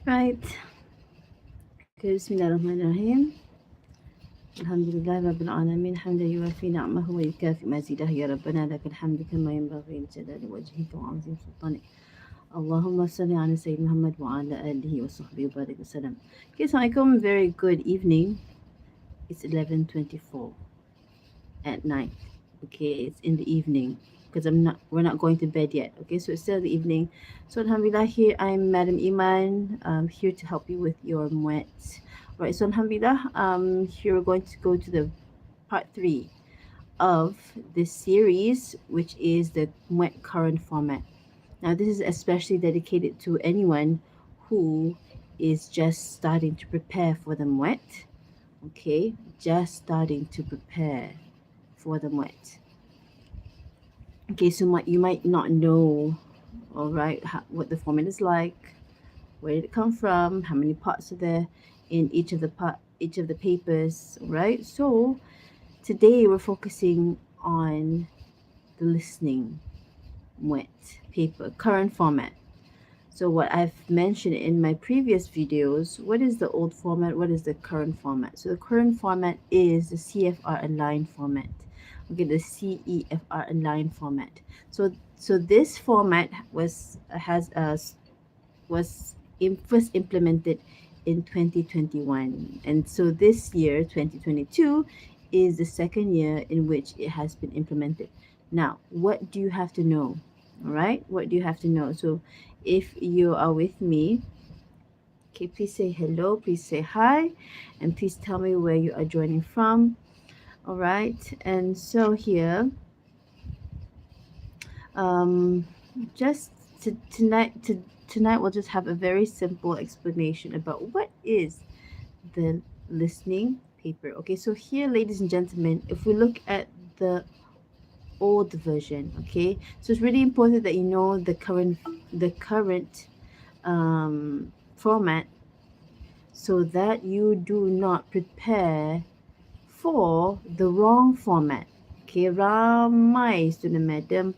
Right. Okay, Bismillahirrahmanirrahim. Alhamdulillah Rabbil Alamin. Hamda yuwafi ni'amahu wa yukafi mazidah. Ya Rabbana lakal hamdu kama yanbaghi li jalali wajhika wa 'azimi sultanik. Allahumma salli ala Sayyid Muhammad wa ala alihi wa sahbihi wa barik wa sallam. Okay, Assalamualaikum. Very good evening. It's 11:24 at night. Okay, it's in the evening because we're not going to bed yet. Okay, so it's still the evening. So Alhamdulillah, here I'm Madam Iman, here to help you with your MUET. Right, so Alhamdulillah, here we're going to go to the part 3 of this series, which is the MUET current format. Now, this is especially dedicated to anyone who is just starting to prepare for the MUET. Okay, just starting to prepare for the MUET. Okay, so you might not know, all right, what the format is like, where did it come from, how many parts are there in each of the papers, all right? So today we're focusing on the listening MUET paper, current format. So what I've mentioned in my previous videos, what is the old format, what is the current format? So the current format is the CFR aligned format. Okay, the CEFR aligned format. So this format was first implemented in 2021, and so this year 2022 is the second year in which it has been implemented. Now, what do you have to know? All right, what do you have to know? So if you are with me, okay, please say hello, please say hi, and please tell me where you are joining from. All right, and so here, um, just tonight we'll just have a very simple explanation about what is the listening paper. Okay, so here, ladies and gentlemen, if we look at the old version, okay, so it's really important that you know the current format, so that you do not prepare for the wrong format. Okay, ramai student madam,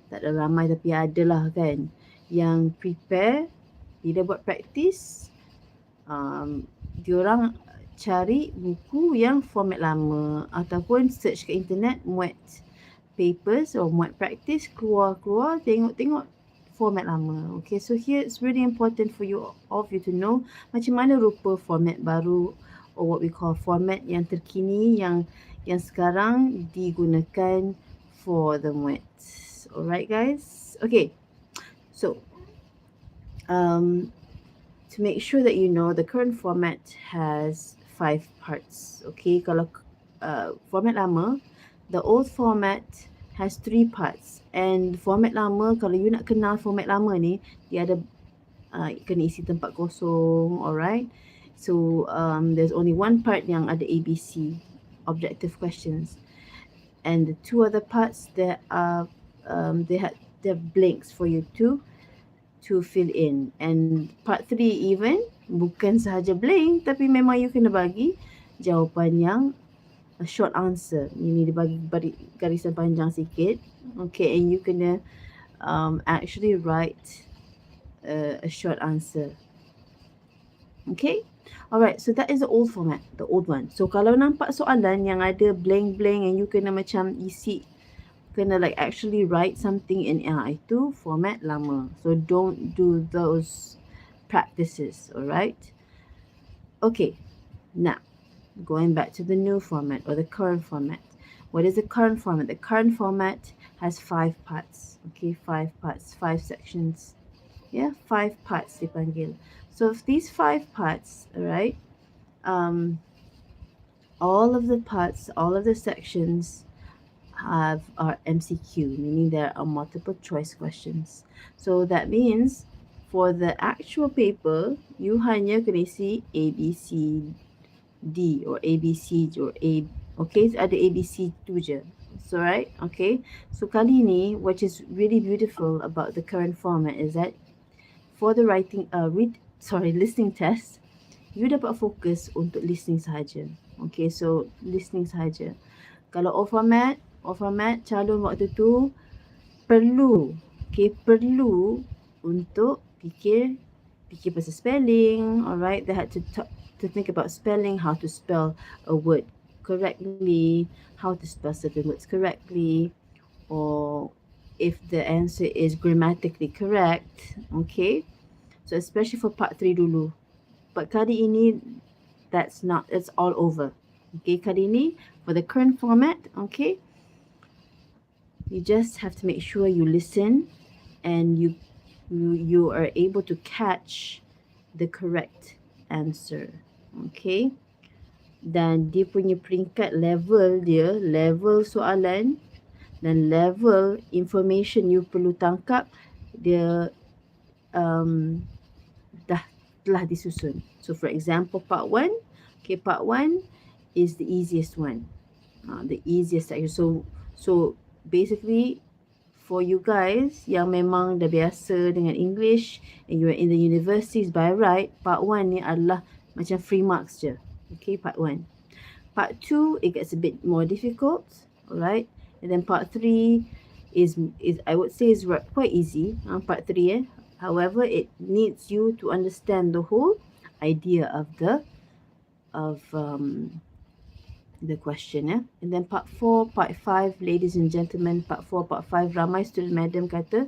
tak ada ramai tapi adalah kan, yang prepare, bila buat practice, diorang cari buku yang format lama ataupun search ke internet MUET papers or MUET practice, keluar tengok format lama. Okay, so here it's really important for you all of you to know macam mana rupa format baru, or what we call format yang terkini, yang sekarang digunakan for the MUET. Alright guys, okay, so to make sure that you know, the current format has 5 parts. Okay, kalau format lama, the old format has 3 parts, and format lama, kalau you nak kenal format lama ni, dia ada kena isi tempat kosong. Alright, so there's only one part yang ada ABC, objective questions, and the 2 other parts there are they have blanks for you to fill in. And part 3 even bukan sahaja blank, tapi memang you kena bagi jawapan yang a short answer. Ini dibagi garisan panjang sikit. Okay, and you kena actually write a short answer. Okay, alright, so that is the old format, the old one. So kalau nampak soalan yang ada blank and you kena macam isi, kena like actually write something in, itu format lama. So don't do those practices, alright? Okay, now going back to the new format or the current format. What is the current format? The current format has 5 parts. Okay, 5 parts, 5 sections. Yeah, 5 parts dipanggil. So if these 5 parts, alright, all of the parts, all of the sections are MCQ, meaning there are multiple choice questions. So that means for the actual paper, you hanya kena isi A, B, C, D, or A, B, C, or A. Okay, so ada A, B, C tu je. So right, okay. So kali ni, which is really beautiful about the current format is that for the listening test, you dapat fokus untuk listening sahaja. Okay, so listening sahaja. Kalau old format, calon waktu tu perlu untuk fikir pasal spelling, all right? They had to think about spelling, how to spell a word correctly, how to spell certain words correctly, or if the answer is grammatically correct, okay? So especially for part 3 dulu. But kali ini, it's all over. Okay, kali ini, for the current format, okay, you just have to make sure you listen and you are able to catch the correct answer. Okay? Dan dia punya peringkat level soalan dan level information you perlu tangkap, dia telah disusun. So for example, part 1, okay, part 1 is the easiest one. The easiest section. So basically, for you guys yang memang dah biasa dengan English and you're in the universities by right, part 1 ni adalah macam free marks je. Okay, part 1. Part 2, it gets a bit more difficult, alright? And then part 3 is I would say is quite easy. Part 3, however, it needs you to understand the whole idea of the question. And then part 4, part 5, ladies and gentlemen, part 4, part 5, ramai student madam kata,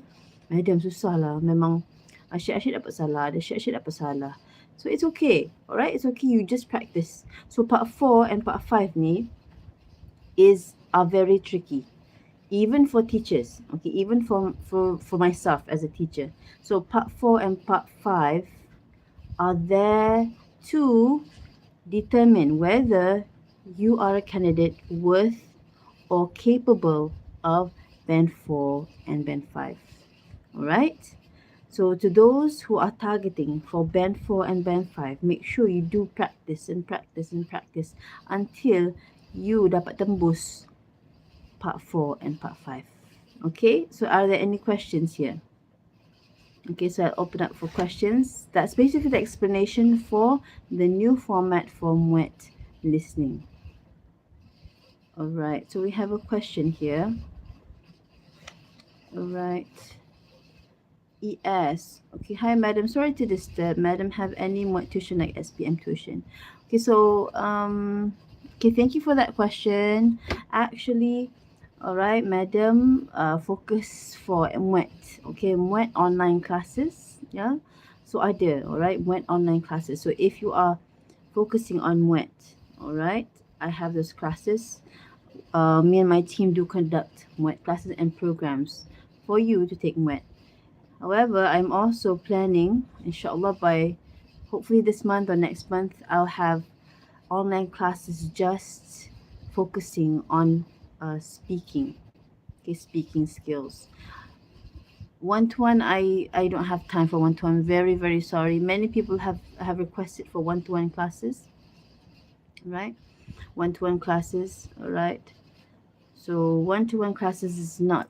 madam susah lah, memang asyik-asyik dapat salah, asyik-asyik dapat salah. So it's okay, alright? It's okay, you just practice. So part 4 and part 5 ni are very tricky, even for teachers, okay, even for myself as a teacher. So part 4 and part 5 are there to determine whether you are a candidate worth or capable of Band 4 and Band 5. Alright? So to those who are targeting for Band 4 and Band 5, make sure you do practice and practice and practice until you dapat tembus part 4 and part 5. Okay? So are there any questions here? Okay, so I'll open up for questions. That's basically the explanation for the new format for MUET listening. All right, so we have a question here. All right. ES. Okay, hi madam. Sorry to disturb. Madam, have any MUET tuition like SPM tuition? Okay, so okay, thank you for that question. Actually, all right, madam, focus for MUET. Okay, MUET online classes. Yeah, so ada. All right, MUET online classes. So if you are focusing on MUET, all right, I have those classes. Me and my team do conduct MUET classes and programs for you to take MUET. However, I'm also planning, inshallah, by hopefully this month or next month, I'll have online classes just focusing on speaking, okay, speaking skills. One-to-one, I don't have time for one-to-one. Very, very sorry. Many people have requested for one-to-one classes, right? One-to-one classes, all right? So one-to-one classes is not,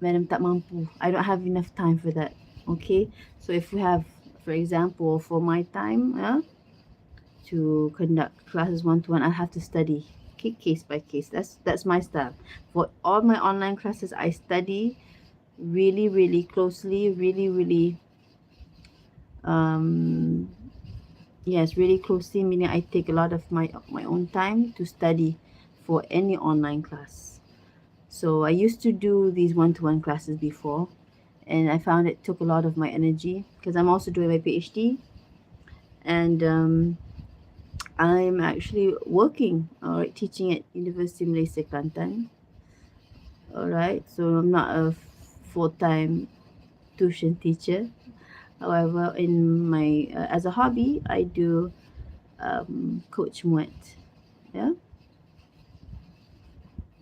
madam tak mampu. I don't have enough time for that, okay? So if we have, for example, for my time to conduct classes one-to-one, I'll have to study, okay, case by case. That's my style. For all my online classes, I study really, really closely, really, yes, really closely, meaning I take a lot of my own time to study for any online class. So I used to do these one-to-one classes before, and I found it took a lot of my energy because I'm also doing my PhD, and I'm actually working, all right, teaching at University Malaysia Kelantan. All right, so I'm not a full-time tuition teacher. However, in my as a hobby, I do coach MUET. Yeah.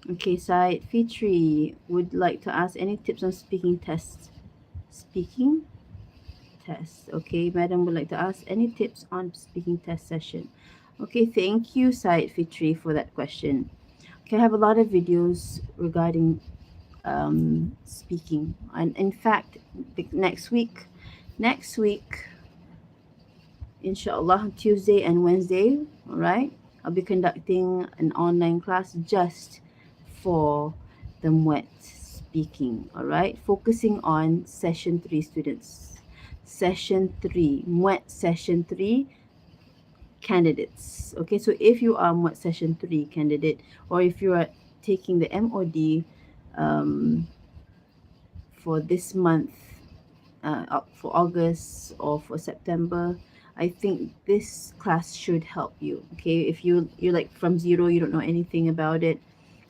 Okay, Said Fitri would like to ask any tips on speaking tests. Speaking test. Okay, madam would like to ask any tips on speaking test session. Okay, thank you, Said Fitri, for that question. Okay, I have a lot of videos regarding speaking, and in fact, next week, inshallah, Tuesday and Wednesday, all right, I'll be conducting an online class just for the MUET speaking. All right, focusing on session 3 students. Session 3, MUET session 3 candidates. Okay, so if you are MUET session 3 candidate, or if you are taking the MOD um, for this month, for August or for September, I think this class should help you. Okay, if you're like from zero, you don't know anything about it,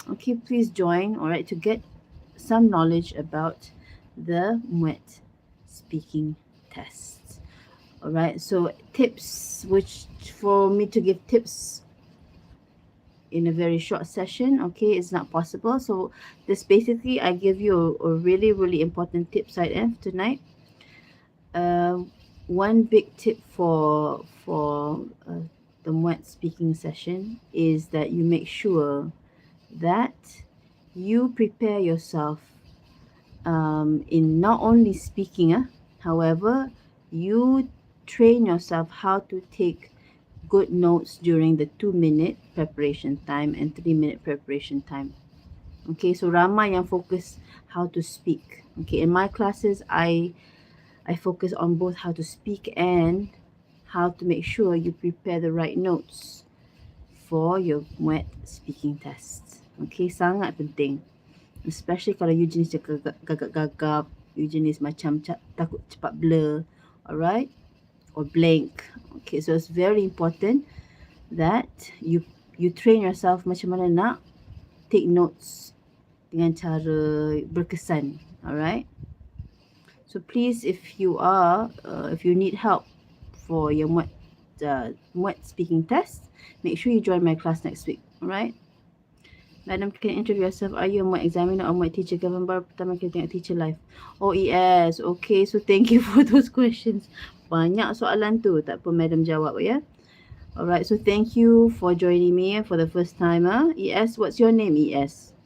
okay, please join, all right, to get some knowledge about the MUET speaking tests. All right, so tips, which for me to give tips in a very short session, okay, it's not possible. So this basically, I give you a really, really important tips I have tonight. Uh, one big tip for the MUET speaking session is that you make sure that you prepare yourself in not only speaking, however, you train yourself how to take good notes during the 2-minute preparation time and 3-minute preparation time. Okay, so ramai yang focus how to speak. Okay, in my classes, I focus on both how to speak and how to make sure you prepare the right notes for your MUET speaking test. Okay, sangat penting. Especially kalau you jenis gagap-gagap, you jenis macam takut cepat blur, alright? Or blank. Okay, so it's very important that you train yourself macam mana nak take notes dengan cara berkesan, alright? So please, if you need help for your MUET speaking test, make sure you join my class next week, alright? Madam, can you interview yourself? Are you a MUET examiner or MUET teacher? Kapan baru pertama kita tengok teacher live? Oh, yes. Okay, so thank you for those questions. Banyak soalan tu. Tak apa, Madam jawab ya. Alright, so thank you for joining me for the first time. ES, what's your name, ES?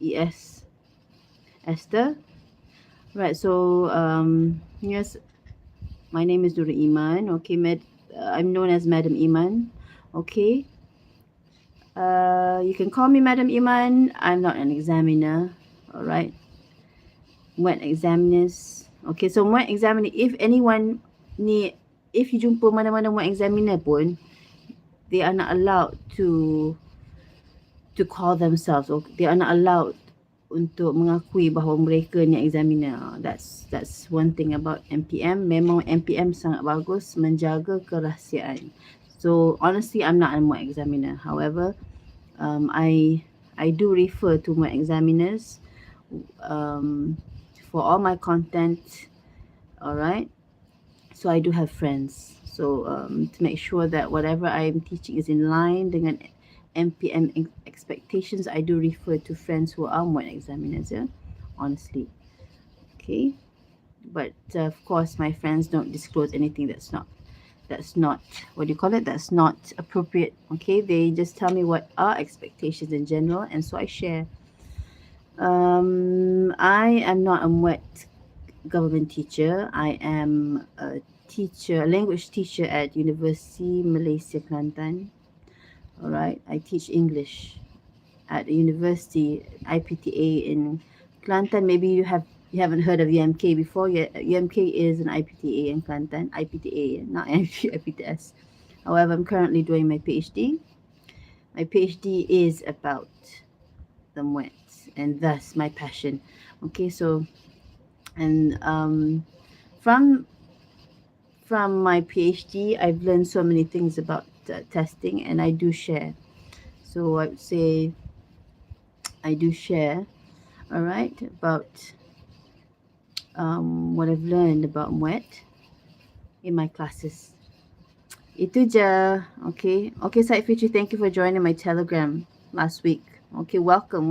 ES. Esther? Right, so yes, my name is Dura Iman. Okay, I'm known as Madam Iman. Okay. You can call me Madam Iman. I'm not an examiner. All right. MUET examiners. Okay, so MUET examiner, if you jumpa mana-mana MUET examiner pun, they are not allowed to call themselves, or they are not allowed untuk mengakui bahawa mereka ni examiner. That's one thing about MPM. Memang MPM sangat bagus menjaga kerahsiaan. So honestly, I'm not a MUET examiner. However, I do refer to my examiners for all my content. All right. So I do have friends. So to make sure that whatever I am teaching is in line dengan MPM expectations, I do refer to friends who are MUET examiners. Yeah, honestly. Okay. But of course, my friends don't disclose anything that's not what do you call it, that's not appropriate. Okay, they just tell me what are expectations in general, and so I share. I am not a MUET government teacher. I am a language teacher at University Malaysia Kelantan. All right, I teach English at a university, IPTA in Kelantan. Maybe you haven't heard of UMK before. UMK is an IPTA in Kelantan. IPTA, not IPTS. However, I'm currently doing my PhD. My PhD is about the MUET, and thus my passion. Okay, so, and from my PhD, I've learned so many things about testing, and I do share. So I would say I do share, all right, about what I've learned about MUET in my classes. Itu je. Okay, Said Fitri, thank you for joining my Telegram last week. Okay, welcome.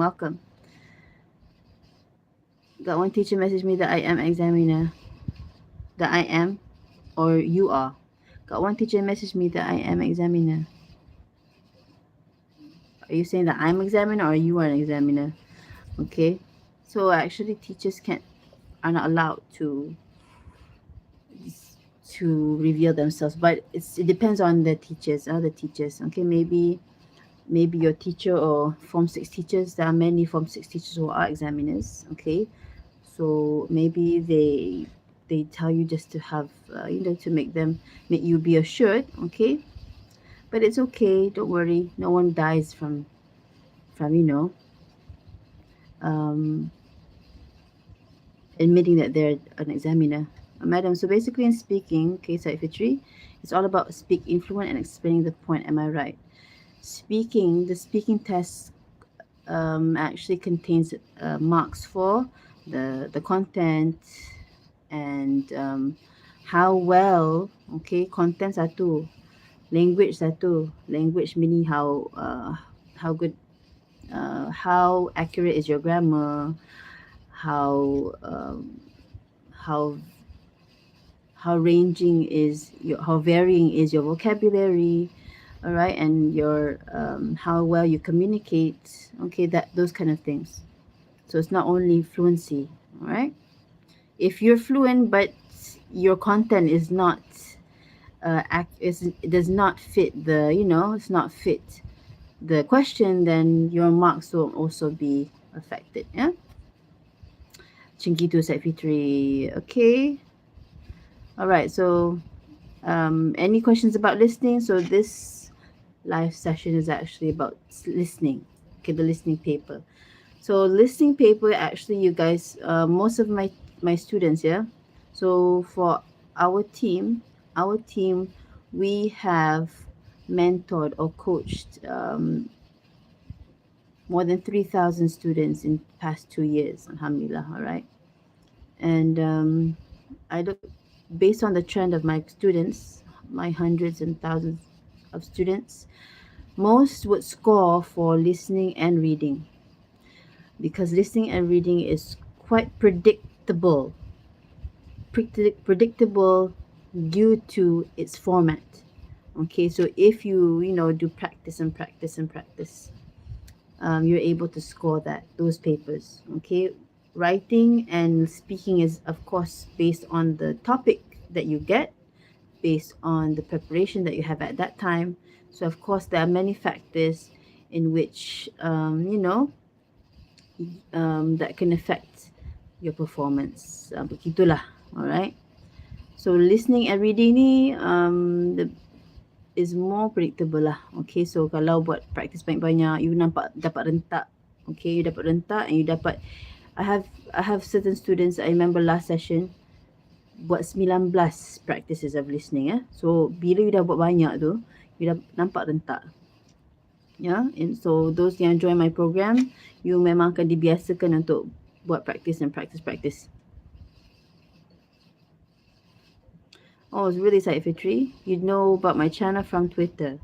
Got one teacher message me that I am examiner. That I am, or you are. Got one teacher message me that I am examiner. Are you saying that I'm examiner or you are an examiner? Okay, so actually teachers are not allowed to reveal themselves, but it depends on the teachers, other teachers. Okay, maybe maybe your teacher or Form 6 teachers. There are many Form 6 teachers who are examiners, okay? So maybe they tell you just to have, to make you be assured, okay? But it's okay, don't worry. No one dies from um, admitting that they're an examiner. Madam, so basically in speaking, okay, Said Fitri, it's all about speak influent and explaining the point. Am I right? The speaking test actually contains marks for the content and how well, okay, content satu, language satu, language meaning how good, how accurate is your grammar, how how how varying is your vocabulary, all right, and your how well you communicate, okay, that those kind of things. So it's not only fluency, all right. If you're fluent but your content is not it does not fit it's not fit the question, then your marks will also be affected. Yeah, Chinkitu Set Fitri. Okay, all right. So any questions about listening? So this live session is actually about listening. Okay, the listening paper. So listening paper, actually, you guys, most of my students, yeah. So for our team, our team, we have mentored or coached more than 3,000 students in past 2 years. Alhamdulillah, all right. And I don't, based on the trend of my students, my hundreds and thousands of students, most would score for listening and reading, because listening and reading is quite predictable due to its format. Okay, so if you do practice and practice and practice, you're able to score those papers. Okay, writing and speaking is of course based on the topic that you get, based on the preparation that you have at that time. So of course there are many factors in which that can affect your performance. Begitulah, alright. So listening and reading ni is more predictable lah. Okay, so kalau buat practice banyak-banyak, you dapat rentak. Okay, you dapat rentak and you dapat. I have certain students. I remember last session buat 19 practices of listening. So bila you dah buat banyak tu, you dah nampak rentak. And so those yang join my program, you memang akan dibiasakan untuk buat practice and practice. Oh, it's really Said Fitri. You know about my channel from Twitter.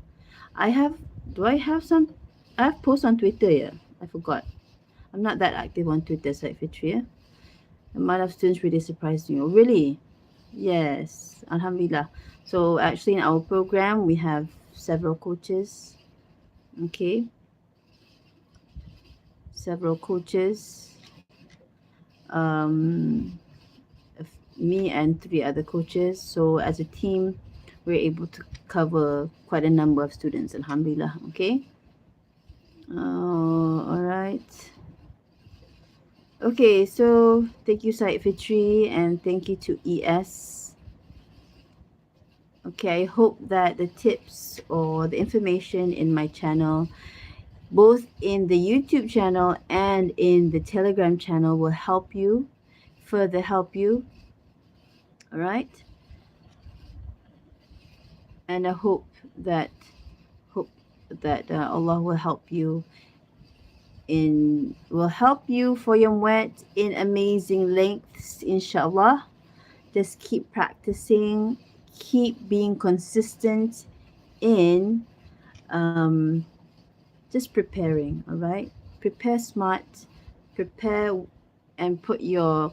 I have posts on Twitter, yeah. I forgot. I'm not that active on Twitter, Said Fitri, yeah. A lot of students really surprised me. Oh, really? Yes. Alhamdulillah. So actually in our program we have several coaches. Okay. Several coaches. Me and 3 other coaches. So as a team, we're able to cover quite a number of students. Alhamdulillah. Okay. All right. Okay, so thank you, Said Fitri, and thank you to ES. Okay, I hope that the tips or the information in my channel, both in the YouTube channel and in the Telegram channel, will further help you. All right. And I hope that Allah will help you for your MUET in amazing lengths, inshallah. Just keep practicing, keep being consistent in just preparing. All right, prepare smart, prepare and put your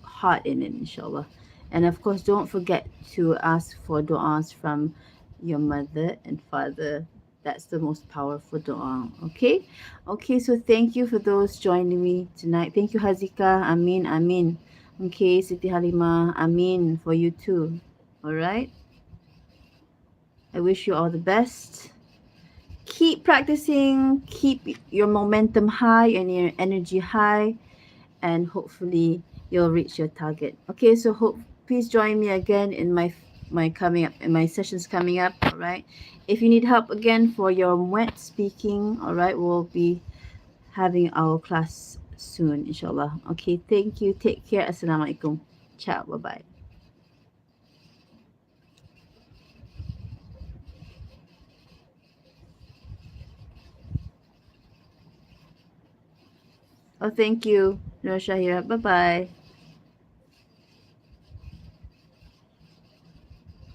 heart in it, inshallah. And of course, don't forget to ask for du'as from your mother and father. That's the most powerful dua. Okay? Okay, so thank you for those joining me tonight. Thank you, Hazika. Amin. Okay, Siti Halima. Amin for you too. All right? I wish you all the best. keep practicing, keep your momentum high and your energy high, and hopefully you'll reach your target. Okay, so please join me again in my coming up in my sessions coming up. All right, if you need help again for your MUET speaking, all right, we'll be having our class soon, inshallah. Okay, thank you. Take care. Assalamualaikum. Ciao. Bye bye. Oh, thank you, Nur Shahira. Bye bye.